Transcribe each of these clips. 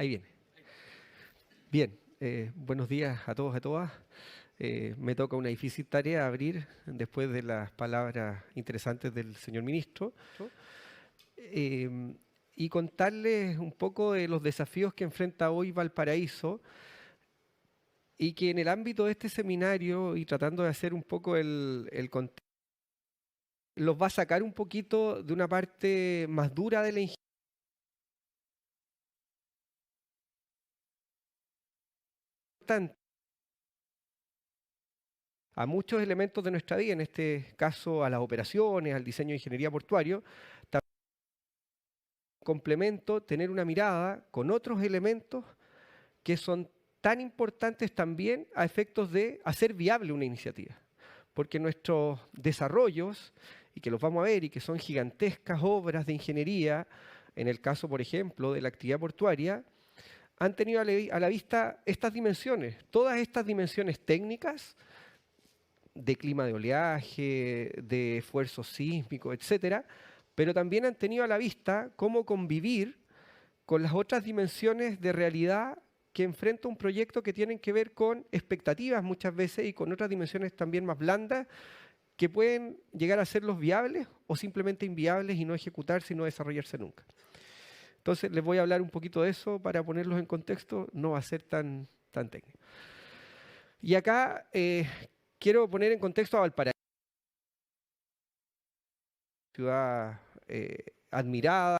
Ahí viene. Bien, buenos días a todos, a todas. Me toca una difícil tarea abrir después de las palabras interesantes del señor ministro eh, y contarles un poco de los desafíos que enfrenta hoy Valparaíso y que en el ámbito de este seminario y tratando de hacer un poco el contexto, los va a sacar un poquito de una parte más dura de la ingeniería a muchos elementos de nuestra vida, en este caso a las operaciones, al diseño de ingeniería portuario, también complemento tener una mirada con otros elementos que son tan importantes también a efectos de hacer viable una iniciativa. Porque nuestros desarrollos, y que los vamos a ver, y que son gigantescas obras de ingeniería, en el caso, por ejemplo, de la actividad portuaria, han tenido a la vista estas dimensiones, todas estas dimensiones técnicas, de clima de oleaje, de esfuerzo sísmico, etcétera, pero también han tenido a la vista cómo convivir con las otras dimensiones de realidad que enfrenta un proyecto que tienen que ver con expectativas muchas veces y con otras dimensiones también más blandas que pueden llegar a serlos viables o simplemente inviables y no ejecutarse y no desarrollarse nunca. Entonces les voy a hablar un poquito de eso para ponerlos en contexto, no va a ser tan técnico. Y acá quiero poner en contexto a Valparaíso, ciudad admirada.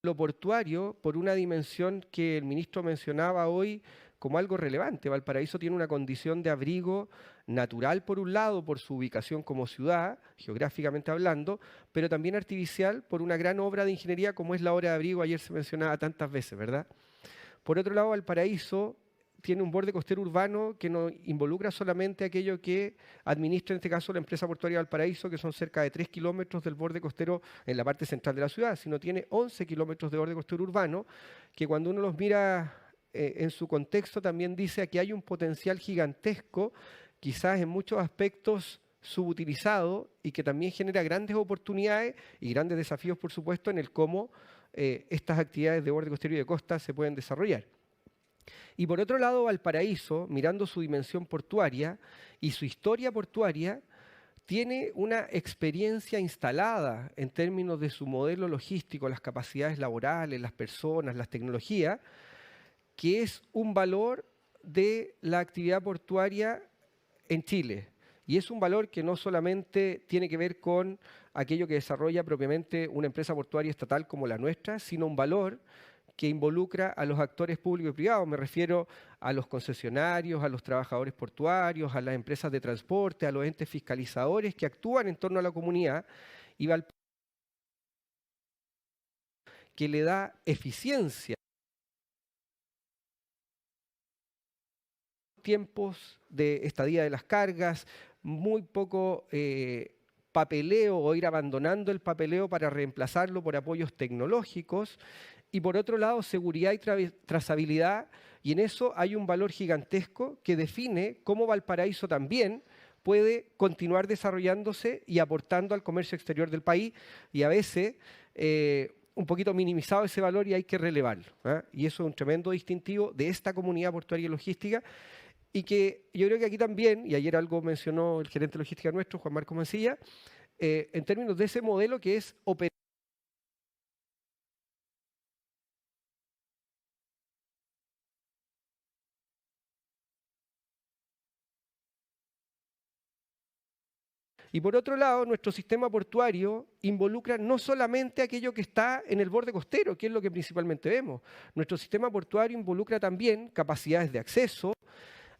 Lo portuario, por una dimensión que el ministro mencionaba hoy como algo relevante. Valparaíso tiene una condición de abrigo natural, por un lado, por su ubicación como ciudad, geográficamente hablando, pero también artificial por una gran obra de ingeniería como es la obra de abrigo, ayer se mencionaba tantas veces, ¿verdad? Por otro lado, Valparaíso tiene un borde costero urbano que no involucra solamente aquello que administra, en este caso, la empresa portuaria Valparaíso, que son cerca de 3 kilómetros del borde costero en la parte central de la ciudad, sino tiene 11 kilómetros de borde costero urbano, que cuando uno los mira en su contexto también dice que hay un potencial gigantesco, quizás en muchos aspectos subutilizado y que también genera grandes oportunidades y grandes desafíos, por supuesto, en el cómo estas actividades de borde costero y de costa se pueden desarrollar. Y por otro lado, Valparaíso, mirando su dimensión portuaria y su historia portuaria, tiene una experiencia instalada en términos de su modelo logístico, las capacidades laborales, las personas, las tecnologías, que es un valor de la actividad portuaria en Chile. Y es un valor que no solamente tiene que ver con aquello que desarrolla propiamente una empresa portuaria estatal como la nuestra, sino un valor que involucra a los actores públicos y privados. Me refiero a los concesionarios, a los trabajadores portuarios, a las empresas de transporte, a los entes fiscalizadores que actúan en torno a la comunidad y que le da eficiencia, tiempos de estadía de las cargas, muy poco papeleo o ir abandonando el papeleo para reemplazarlo por apoyos tecnológicos. Y por otro lado, seguridad y trazabilidad, y en eso hay un valor gigantesco que define cómo Valparaíso también puede continuar desarrollándose y aportando al comercio exterior del país, y a veces un poquito minimizado ese valor y hay que relevarlo, ¿eh? Y eso es un tremendo distintivo de esta comunidad portuaria y logística, y que yo creo que aquí también, y ayer algo mencionó el gerente de logística nuestro, Juan Marco Mancilla, en términos de ese modelo que es operativo. Y por otro lado, nuestro sistema portuario involucra no solamente aquello que está en el borde costero, que es lo que principalmente vemos. Nuestro sistema portuario involucra también capacidades de acceso,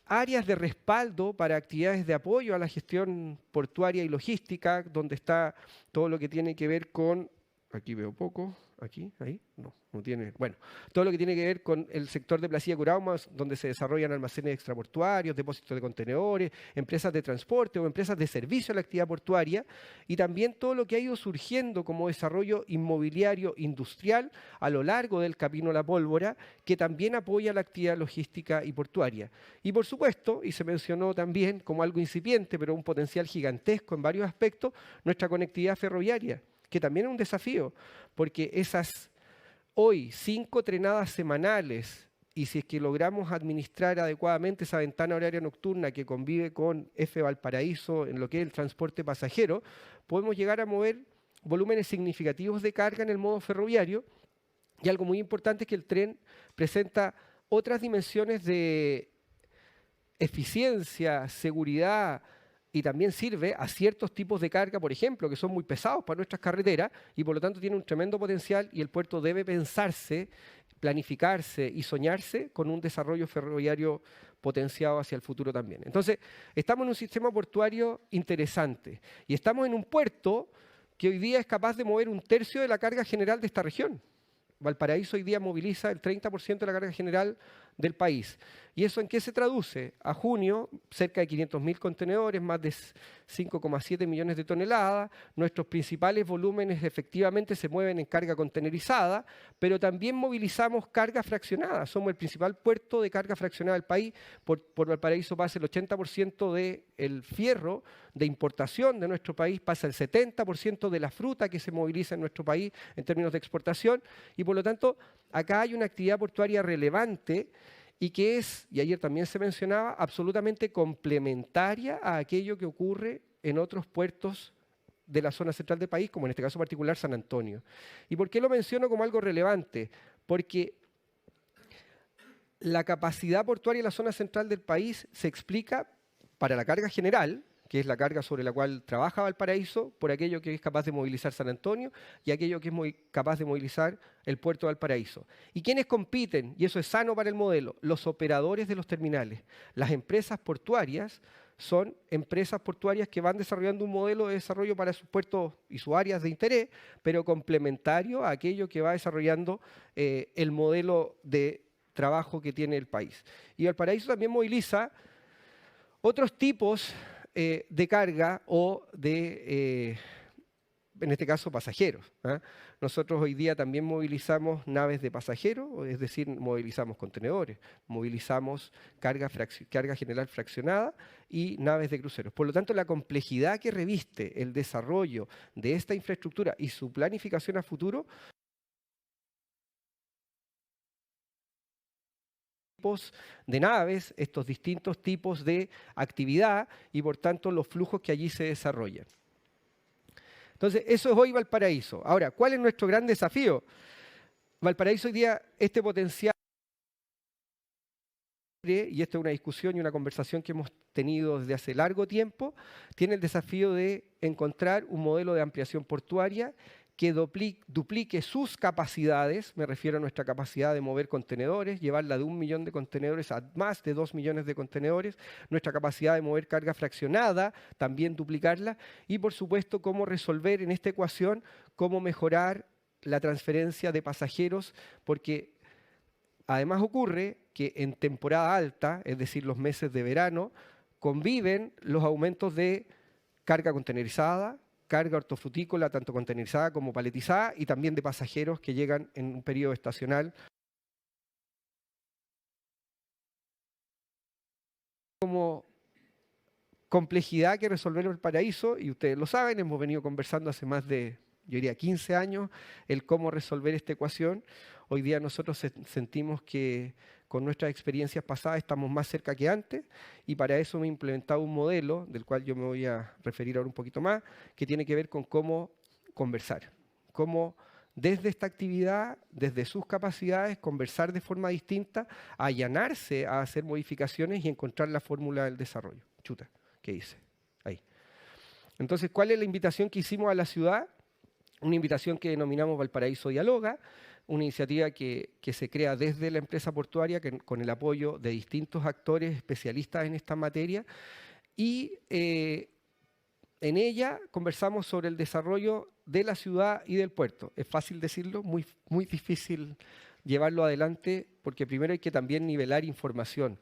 áreas de respaldo para actividades de apoyo a la gestión portuaria y logística, donde está todo lo que tiene que ver con, aquí veo poco, aquí, ahí, no tiene, bueno, todo lo que tiene que ver con el sector de Placilla Curaumas, donde se desarrollan almacenes extraportuarios, depósitos de contenedores, empresas de transporte o empresas de servicio a la actividad portuaria, y también todo lo que ha ido surgiendo como desarrollo inmobiliario industrial a lo largo del Camino La Pólvora, que también apoya la actividad logística y portuaria. Y por supuesto, y se mencionó también como algo incipiente, pero un potencial gigantesco en varios aspectos, nuestra conectividad ferroviaria, que también es un desafío, porque esas hoy 5 trenadas semanales, y si es que logramos administrar adecuadamente esa ventana horaria nocturna que convive con F Valparaíso en lo que es el transporte pasajero, podemos llegar a mover volúmenes significativos de carga en el modo ferroviario. Y algo muy importante es que el tren presenta otras dimensiones de eficiencia, seguridad, y también sirve a ciertos tipos de carga, por ejemplo, que son muy pesados para nuestras carreteras y por lo tanto tiene un tremendo potencial, y el puerto debe pensarse, planificarse y soñarse con un desarrollo ferroviario potenciado hacia el futuro también. Entonces, estamos en un sistema portuario interesante y estamos en un puerto que hoy día es capaz de mover 1/3 de la carga general de esta región. Valparaíso hoy día moviliza el 30% de la carga general del país. ¿Y eso en qué se traduce? A junio, cerca de 500.000 contenedores, más de 5,7 millones de toneladas. Nuestros principales volúmenes efectivamente se mueven en carga contenerizada, pero también movilizamos carga fraccionada. Somos el principal puerto de carga fraccionada del país. Por Valparaíso pasa el 80% del fierro de importación de nuestro país, pasa el 70% de la fruta que se moviliza en nuestro país en términos de exportación, y por lo tanto acá hay una actividad portuaria relevante y que es, y ayer también se mencionaba, absolutamente complementaria a aquello que ocurre en otros puertos de la zona central del país, como en este caso particular San Antonio. ¿Y por qué lo menciono como algo relevante? Porque la capacidad portuaria en la zona central del país se explica para la carga general, que es la carga sobre la cual trabaja Valparaíso, por aquello que es capaz de movilizar San Antonio y aquello que es capaz de movilizar el puerto de Valparaíso. ¿Y quiénes compiten? Y eso es sano para el modelo. Los operadores de los terminales. Las empresas portuarias son empresas portuarias que van desarrollando un modelo de desarrollo para sus puertos y sus áreas de interés, pero complementario a aquello que va desarrollando el modelo de trabajo que tiene el país. Y Valparaíso también moviliza otros tipos de carga o de, en este caso, pasajeros. Nosotros hoy día también movilizamos naves de pasajeros, es decir, movilizamos contenedores, movilizamos carga general fraccionada y naves de cruceros. Por lo tanto, la complejidad que reviste el desarrollo de esta infraestructura y su planificación a futuro de naves, estos distintos tipos de actividad y por tanto los flujos que allí se desarrollan. Entonces, eso es hoy Valparaíso. Ahora, ¿cuál es nuestro gran desafío? Valparaíso hoy día, este potencial, y esta es una discusión y una conversación que hemos tenido desde hace largo tiempo, tiene el desafío de encontrar un modelo de ampliación portuaria que duplique sus capacidades, me refiero a nuestra capacidad de mover contenedores, llevarla de 1 millón de contenedores a más de 2 millones de contenedores, nuestra capacidad de mover carga fraccionada, también duplicarla, y por supuesto cómo resolver en esta ecuación, cómo mejorar la transferencia de pasajeros, porque además ocurre que en temporada alta, es decir, los meses de verano, conviven los aumentos de carga contenerizada, carga hortofrutícola, tanto contenerizada como paletizada, y también de pasajeros que llegan en un periodo estacional. Como complejidad que resolver el Valparaíso, y ustedes lo saben, hemos venido conversando hace más de, yo diría, 15 años, el cómo resolver esta ecuación. Hoy día nosotros sentimos que con nuestras experiencias pasadas estamos más cerca que antes, y para eso hemos implementado un modelo, del cual yo me voy a referir ahora un poquito más, que tiene que ver con cómo conversar, cómo desde esta actividad, desde sus capacidades, conversar de forma distinta, allanarse a hacer modificaciones y encontrar la fórmula del desarrollo. Chuta, ¿qué hice? Ahí. Entonces, ¿cuál es la invitación que hicimos a la ciudad? Una invitación que denominamos Valparaíso Dialoga, una iniciativa que se crea desde la empresa portuaria con el apoyo de distintos actores especialistas en esta materia, y en ella conversamos sobre el desarrollo de la ciudad y del puerto. Es fácil decirlo, muy, muy difícil llevarlo adelante, porque primero hay que también nivelar información.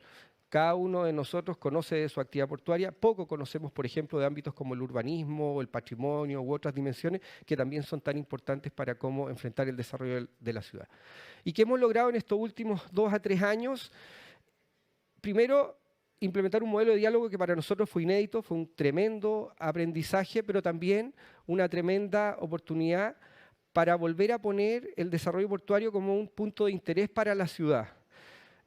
Cada uno de nosotros conoce de su actividad portuaria, poco conocemos, por ejemplo, de ámbitos como el urbanismo, el patrimonio u otras dimensiones que también son tan importantes para cómo enfrentar el desarrollo de la ciudad. ¿Y qué hemos logrado en estos últimos 2 a 3 años? Primero, implementar un modelo de diálogo que para nosotros fue inédito, fue un tremendo aprendizaje, pero también una tremenda oportunidad para volver a poner el desarrollo portuario como un punto de interés para la ciudad.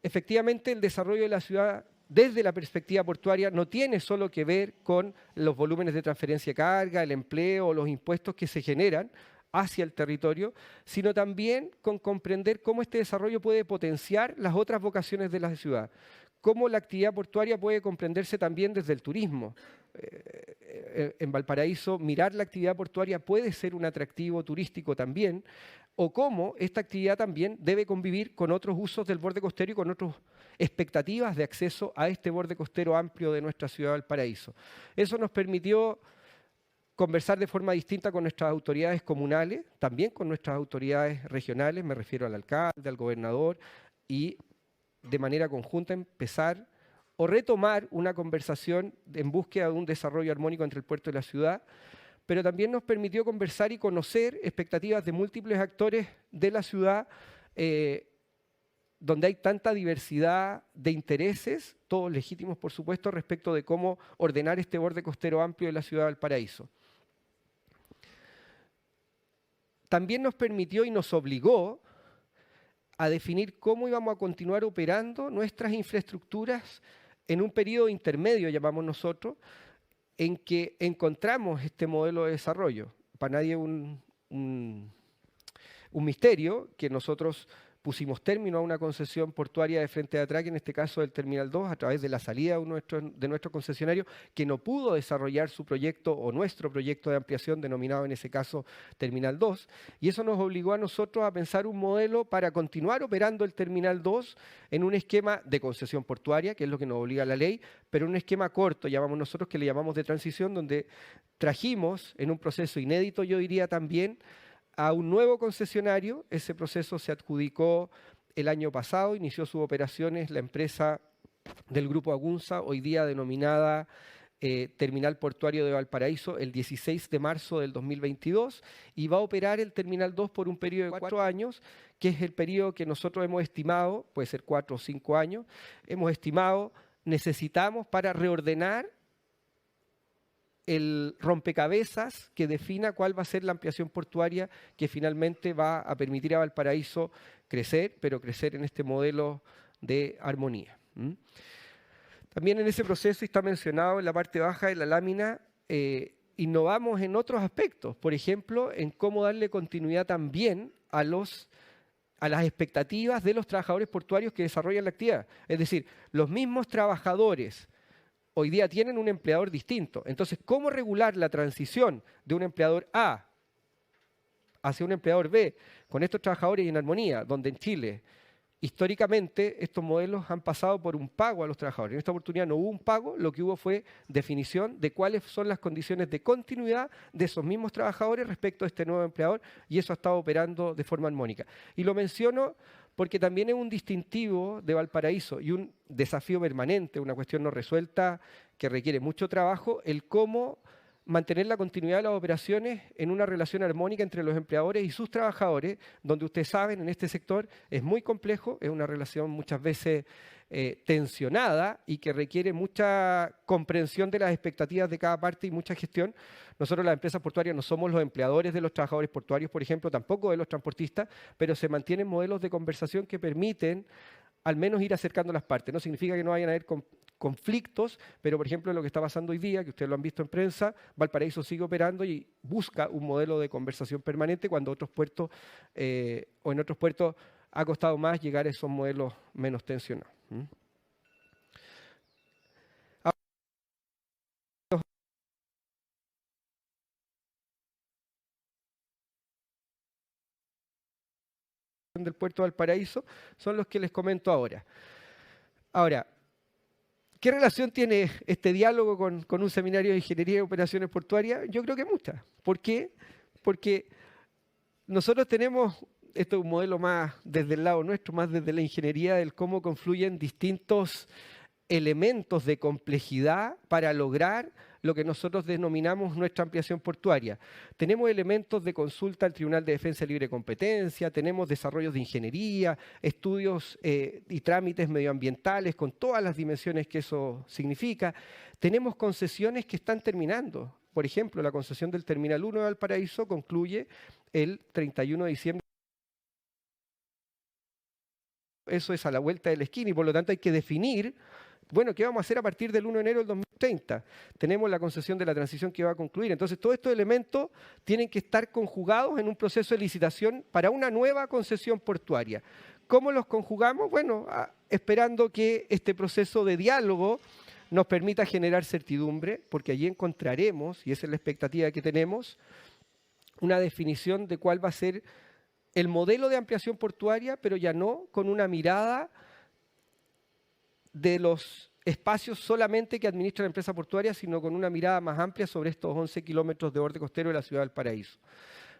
Efectivamente, el desarrollo de la ciudad desde la perspectiva portuaria no tiene solo que ver con los volúmenes de transferencia de carga, el empleo, los impuestos que se generan hacia el territorio, sino también con comprender cómo este desarrollo puede potenciar las otras vocaciones de la ciudad, cómo la actividad portuaria puede comprenderse también desde el turismo. En Valparaíso, mirar la actividad portuaria puede ser un atractivo turístico también, o cómo esta actividad también debe convivir con otros usos del borde costero y con otras expectativas de acceso a este borde costero amplio de nuestra ciudad de Valparaíso. Eso nos permitió conversar de forma distinta con nuestras autoridades comunales, también con nuestras autoridades regionales, me refiero al alcalde, al gobernador, y de manera conjunta empezar o retomar una conversación en búsqueda de un desarrollo armónico entre el puerto y la ciudad, pero también nos permitió conversar y conocer expectativas de múltiples actores de la ciudad, donde hay tanta diversidad de intereses, todos legítimos por supuesto, respecto de cómo ordenar este borde costero amplio de la ciudad de Valparaíso. También nos permitió y nos obligó a definir cómo íbamos a continuar operando nuestras infraestructuras en un periodo intermedio, llamamos nosotros, en que encontramos este modelo de desarrollo. Para nadie un misterio que nosotros pusimos término a una concesión portuaria de frente de atraque, en este caso del Terminal 2, a través de la salida de nuestro concesionario, que no pudo desarrollar su proyecto o nuestro proyecto de ampliación, denominado en ese caso Terminal 2, y eso nos obligó a nosotros a pensar un modelo para continuar operando el Terminal 2 en un esquema de concesión portuaria, que es lo que nos obliga la ley, pero un esquema corto, llamamos nosotros, que le llamamos de transición, donde trajimos en un proceso inédito, yo diría también, a un nuevo concesionario. Ese proceso se adjudicó el año pasado, inició sus operaciones la empresa del Grupo Agunza, hoy día denominada Terminal Portuario de Valparaíso, el 16 de marzo del 2022, y va a operar el Terminal 2 por un periodo de 4 años, que es el periodo que nosotros hemos estimado, puede ser 4 o 5 años, hemos estimado necesitamos para reordenar el rompecabezas que defina cuál va a ser la ampliación portuaria que finalmente va a permitir a Valparaíso crecer, pero crecer en este modelo de armonía. También en ese proceso, y está mencionado en la parte baja de la lámina, innovamos en otros aspectos, por ejemplo, en cómo darle continuidad también a las expectativas de los trabajadores portuarios que desarrollan la actividad. Es decir, los mismos trabajadores hoy día tienen un empleador distinto. Entonces, ¿cómo regular la transición de un empleador A hacia un empleador B con estos trabajadores en armonía, donde en Chile históricamente estos modelos han pasado por un pago a los trabajadores? En esta oportunidad no hubo un pago, lo que hubo fue definición de cuáles son las condiciones de continuidad de esos mismos trabajadores respecto a este nuevo empleador, y eso ha estado operando de forma armónica. Y lo menciono porque también es un distintivo de Valparaíso y un desafío permanente, una cuestión no resuelta que requiere mucho trabajo, el cómo mantener la continuidad de las operaciones en una relación armónica entre los empleadores y sus trabajadores, donde ustedes saben, en este sector es muy complejo, es una relación muchas veces tensionada y que requiere mucha comprensión de las expectativas de cada parte y mucha gestión. Nosotros, las empresas portuarias, no somos los empleadores de los trabajadores portuarios, por ejemplo, tampoco de los transportistas, pero se mantienen modelos de conversación que permiten al menos ir acercando las partes. No significa que no vayan a haber conflictos, pero por ejemplo lo que está pasando hoy día, que ustedes lo han visto en prensa, Valparaíso sigue operando y busca un modelo de conversación permanente cuando otros puertos o en otros puertos ha costado más llegar a esos modelos menos tensionados. Del puerto de Valparaíso son los que les comento ahora. Ahora, ¿qué relación tiene este diálogo con un seminario de Ingeniería y Operaciones Portuarias? Yo creo que muchas. ¿Por qué? Porque nosotros tenemos, esto es un modelo más desde el lado nuestro, más desde la ingeniería, del cómo confluyen distintos elementos de complejidad para lograr lo que nosotros denominamos nuestra ampliación portuaria. Tenemos elementos de consulta al Tribunal de Defensa Libre Competencia, tenemos desarrollos de ingeniería, estudios y trámites medioambientales con todas las dimensiones que eso significa. Tenemos concesiones que están terminando. Por ejemplo, la concesión del Terminal 1 de Valparaíso concluye el 31 de diciembre. Eso es a la vuelta de la esquina y por lo tanto hay que definir, bueno, ¿qué vamos a hacer a partir del 1 de enero del 2030? Tenemos la concesión de la transición que va a concluir. Entonces, todos estos elementos tienen que estar conjugados en un proceso de licitación para una nueva concesión portuaria. ¿Cómo los conjugamos? Bueno, esperando que este proceso de diálogo nos permita generar certidumbre, porque allí encontraremos, y esa es la expectativa que tenemos, una definición de cuál va a ser el modelo de ampliación portuaria, pero ya no con una mirada de los espacios solamente que administra la empresa portuaria, sino con una mirada más amplia sobre estos 11 kilómetros de borde costero de la ciudad del Paraíso.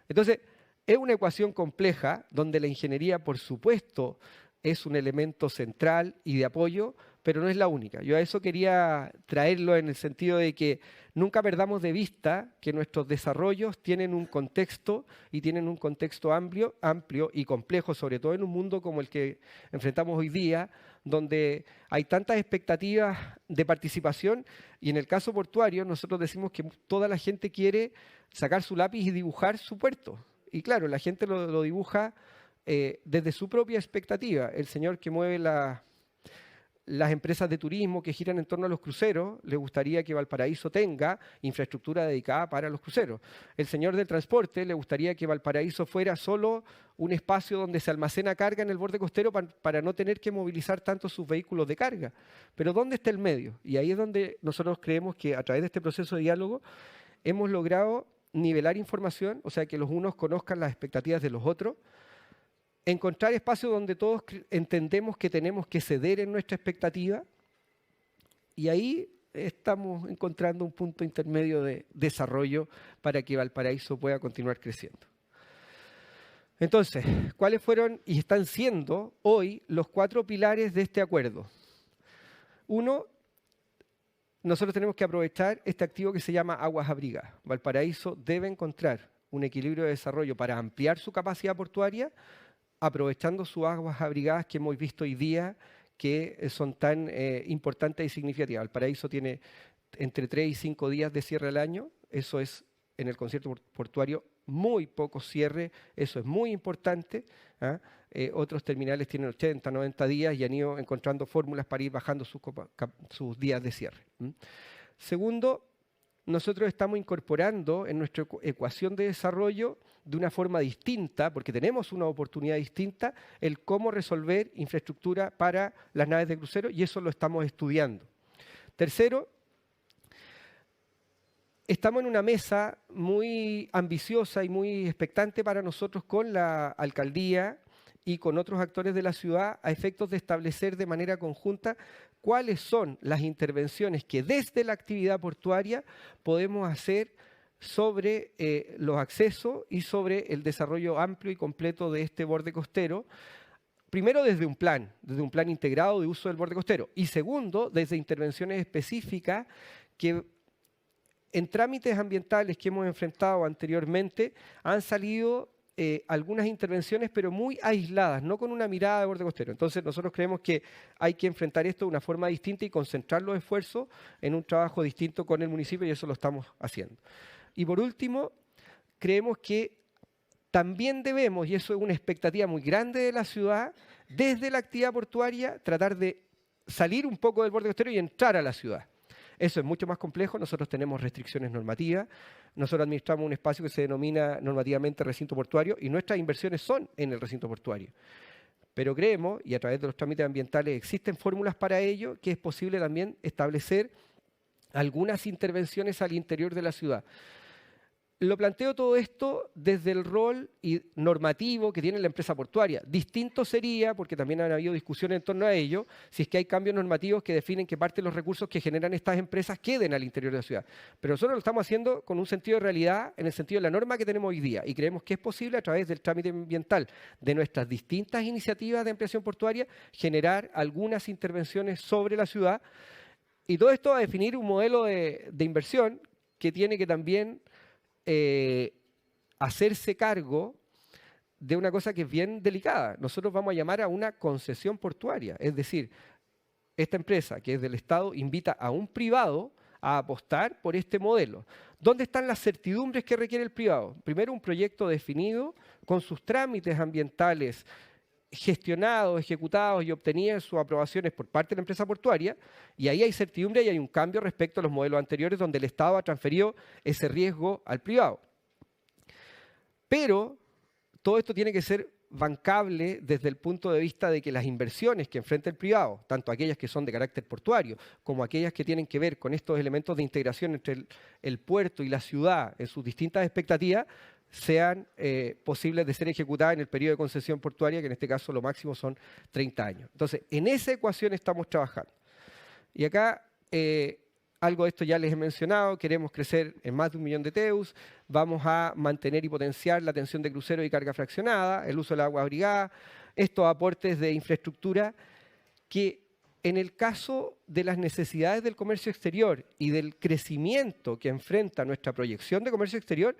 Entonces, es una ecuación compleja donde la ingeniería, por supuesto, es un elemento central y de apoyo, pero no es la única. Yo a eso quería traerlo en el sentido de que nunca perdamos de vista que nuestros desarrollos tienen un contexto y tienen un contexto amplio y complejo, sobre todo en un mundo como el que enfrentamos hoy día, donde hay tantas expectativas de participación y en el caso portuario nosotros decimos que toda la gente quiere sacar su lápiz y dibujar su puerto. Y claro, la gente lo dibuja desde su propia expectativa. El señor que mueve las empresas de turismo que giran en torno a los cruceros, le gustaría que Valparaíso tenga infraestructura dedicada para los cruceros. El señor del transporte le gustaría que Valparaíso fuera solo un espacio donde se almacena carga en el borde costero para no tener que movilizar tanto sus vehículos de carga. Pero ¿dónde está el medio? Y ahí es donde nosotros creemos que a través de este proceso de diálogo hemos logrado nivelar información, o sea, que los unos conozcan las expectativas de los otros, encontrar espacios donde todos entendemos que tenemos que ceder en nuestra expectativa y ahí estamos encontrando un punto intermedio de desarrollo para que Valparaíso pueda continuar creciendo. Entonces, ¿cuáles fueron y están siendo hoy los 4 pilares de este acuerdo? Uno, nosotros tenemos que aprovechar este activo que se llama aguas abrigadas. Valparaíso debe encontrar un equilibrio de desarrollo para ampliar su capacidad portuaria, aprovechando sus aguas abrigadas que hemos visto hoy día, que son tan importantes y significativas. Valparaíso tiene entre 3 y 5 días de cierre al año, eso es en el concierto portuario muy poco cierre, eso es muy importante. Otros terminales tienen 80, 90 días y han ido encontrando fórmulas para ir bajando sus días de cierre. Segundo, nosotros estamos incorporando en nuestra ecuación de desarrollo de una forma distinta, porque tenemos una oportunidad distinta, el cómo resolver infraestructura para las naves de crucero y eso lo estamos estudiando. Tercero, estamos en una mesa muy ambiciosa y muy expectante para nosotros con la alcaldía y con otros actores de la ciudad a efectos de establecer de manera conjunta cuáles son las intervenciones que desde la actividad portuaria podemos hacer sobre los accesos y sobre el desarrollo amplio y completo de este borde costero. Primero desde un plan integrado de uso del borde costero y segundo desde intervenciones específicas que en trámites ambientales que hemos enfrentado anteriormente han salido algunas intervenciones, pero muy aisladas, no con una mirada de borde costero. Entonces nosotros creemos que hay que enfrentar esto de una forma distinta y concentrar los esfuerzos en un trabajo distinto con el municipio y eso lo estamos haciendo. Y por último, creemos que también debemos, y eso es una expectativa muy grande de la ciudad, desde la actividad portuaria tratar de salir un poco del borde costero y entrar a la ciudad. Eso es mucho más complejo, nosotros tenemos restricciones normativas, nosotros administramos un espacio que se denomina normativamente recinto portuario y nuestras inversiones son en el recinto portuario. Pero creemos, y a través de los trámites ambientales existen fórmulas para ello, que es posible también establecer algunas intervenciones al interior de la ciudad. Lo planteo todo esto desde el rol normativo que tiene la empresa portuaria. Distinto sería, porque también han habido discusiones en torno a ello, si es que hay cambios normativos que definen que parte de los recursos que generan estas empresas queden al interior de la ciudad. Pero nosotros lo estamos haciendo con un sentido de realidad, en el sentido de la norma que tenemos hoy día, y creemos que es posible a través del trámite ambiental de nuestras distintas iniciativas de ampliación portuaria generar algunas intervenciones sobre la ciudad. Y todo esto va a definir un modelo de inversión que tiene que también hacerse cargo de una cosa que es bien delicada. Nosotros vamos a llamar a una concesión portuaria, es decir, esta empresa que es del Estado invita a un privado a apostar por este modelo. ¿Dónde están las certidumbres que requiere el privado? Primero, un proyecto definido con sus trámites ambientales gestionados, ejecutados y obtenidas sus aprobaciones por parte de la empresa portuaria, y ahí hay certidumbre y hay un cambio respecto a los modelos anteriores donde el Estado ha transferido ese riesgo al privado. Pero todo esto tiene que ser bancable desde el punto de vista de que las inversiones que enfrenta el privado, tanto aquellas que son de carácter portuario, como aquellas que tienen que ver con estos elementos de integración entre el puerto y la ciudad en sus distintas expectativas, sean posibles de ser ejecutadas en el periodo de concesión portuaria, que en este caso lo máximo son 30 años. Entonces, en esa ecuación estamos trabajando. Y acá, algo de esto ya les he mencionado, queremos crecer en más de 1 millón de TEUs, vamos a mantener y potenciar la atención de cruceros y carga fraccionada, el uso del agua abrigada, estos aportes de infraestructura que en el caso de las necesidades del comercio exterior y del crecimiento que enfrenta nuestra proyección de comercio exterior,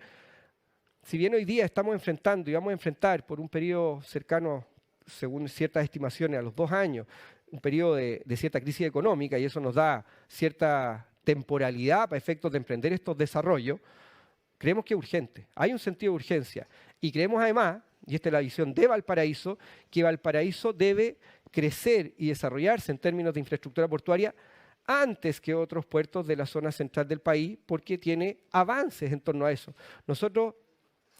si bien hoy día estamos enfrentando y vamos a enfrentar por un periodo cercano, según ciertas estimaciones, a los 2 años, un periodo de cierta crisis económica, y eso nos da cierta temporalidad para efectos de emprender estos desarrollos, creemos que es urgente. Hay un sentido de urgencia. Y creemos además, y esta es la visión de Valparaíso, que Valparaíso debe crecer y desarrollarse en términos de infraestructura portuaria antes que otros puertos de la zona central del país, porque tiene avances en torno a eso. Nosotros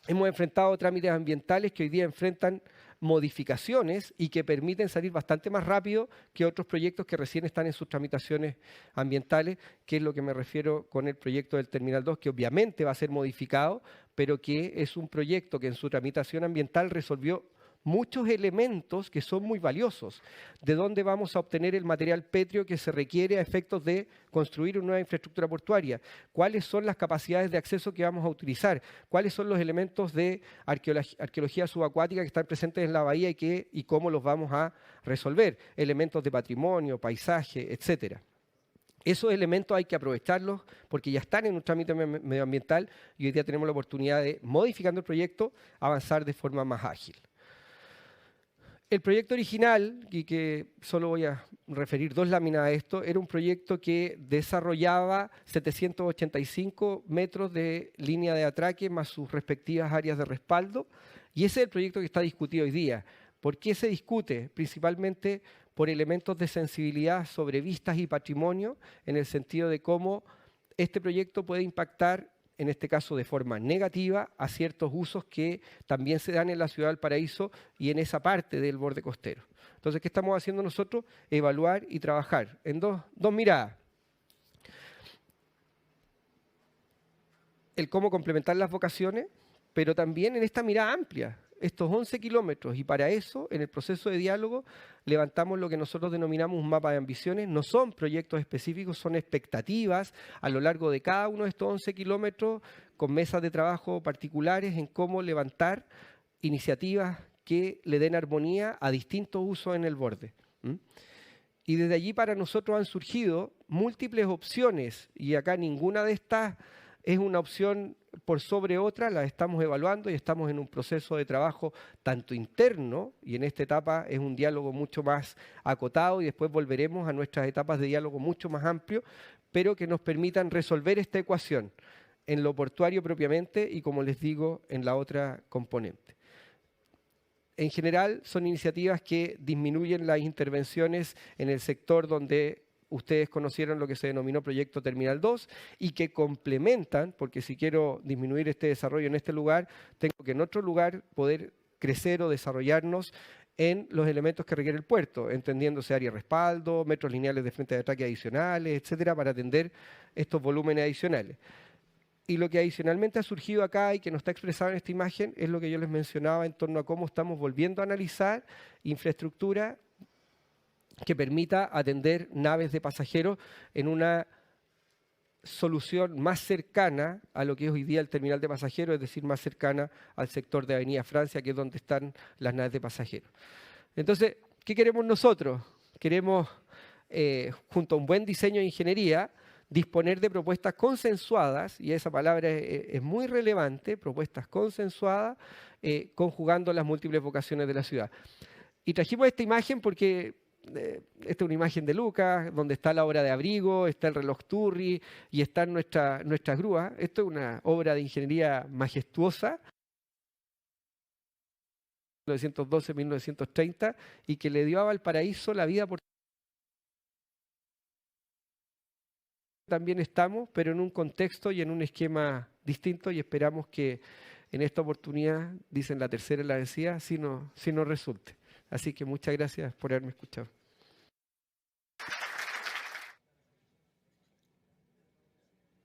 hemos enfrentado trámites ambientales que hoy día enfrentan modificaciones y que permiten salir bastante más rápido que otros proyectos que recién están en sus tramitaciones ambientales, que es lo que me refiero con el proyecto del Terminal 2, que obviamente va a ser modificado, pero que es un proyecto que en su tramitación ambiental resolvió muchos elementos que son muy valiosos. ¿De dónde vamos a obtener el material pétreo que se requiere a efectos de construir una nueva infraestructura portuaria? ¿Cuáles son las capacidades de acceso que vamos a utilizar? ¿Cuáles son los elementos de arqueología subacuática que están presentes en la bahía y cómo los vamos a resolver? Elementos de patrimonio, paisaje, etcétera. Esos elementos hay que aprovecharlos porque ya están en un trámite medioambiental y hoy día tenemos la oportunidad de, modificando el proyecto, avanzar de forma más ágil. El proyecto original, y que solo voy a referir 2 láminas a esto, era un proyecto que desarrollaba 785 metros de línea de atraque más sus respectivas áreas de respaldo, y ese es el proyecto que está discutido hoy día. ¿Por qué se discute? Principalmente por elementos de sensibilidad sobre vistas y patrimonio, en el sentido de cómo este proyecto puede impactar, en este caso de forma negativa, a ciertos usos que también se dan en la ciudad del Paraíso y en esa parte del borde costero. Entonces, ¿qué estamos haciendo nosotros? Evaluar y trabajar en dos miradas. El cómo complementar las vocaciones, pero también en esta mirada amplia, estos 11 kilómetros, y para eso, en el proceso de diálogo, levantamos lo que nosotros denominamos un mapa de ambiciones. No son proyectos específicos, son expectativas a lo largo de cada uno de estos 11 kilómetros, con mesas de trabajo particulares en cómo levantar iniciativas que le den armonía a distintos usos en el borde. Y desde allí para nosotros han surgido múltiples opciones, y acá ninguna de estas es una opción por sobre otra, la estamos evaluando y estamos en un proceso de trabajo tanto interno, y en esta etapa es un diálogo mucho más acotado y después volveremos a nuestras etapas de diálogo mucho más amplio, pero que nos permitan resolver esta ecuación en lo portuario propiamente y, como les digo, en la otra componente. En general son iniciativas que disminuyen las intervenciones en el sector donde ustedes conocieron lo que se denominó Proyecto Terminal 2 y que complementan, porque si quiero disminuir este desarrollo en este lugar, tengo que en otro lugar poder crecer o desarrollarnos en los elementos que requiere el puerto, entendiéndose área de respaldo, metros lineales de frente de ataque adicionales, etcétera, para atender estos volúmenes adicionales. Y lo que adicionalmente ha surgido acá y que no está expresado en esta imagen es lo que yo les mencionaba en torno a cómo estamos volviendo a analizar infraestructura que permita atender naves de pasajeros en una solución más cercana a lo que es hoy día el terminal de pasajeros, es decir, más cercana al sector de Avenida Francia, que es donde están las naves de pasajeros. Entonces, ¿qué queremos nosotros? Queremos, junto a un buen diseño de ingeniería, disponer de propuestas consensuadas, y esa palabra es muy relevante, propuestas consensuadas, conjugando las múltiples vocaciones de la ciudad. Y trajimos esta imagen porque esta es una imagen de Lucas, donde está la obra de abrigo, está el reloj Turri y están nuestras grúas. Esto es una obra de ingeniería majestuosa, 1912-1930, y que le dio a Valparaíso la vida por... También estamos, pero en un contexto y en un esquema distinto, y esperamos que en esta oportunidad, dicen la tercera y la vencida, sí nos resulte. Así que muchas gracias por haberme escuchado.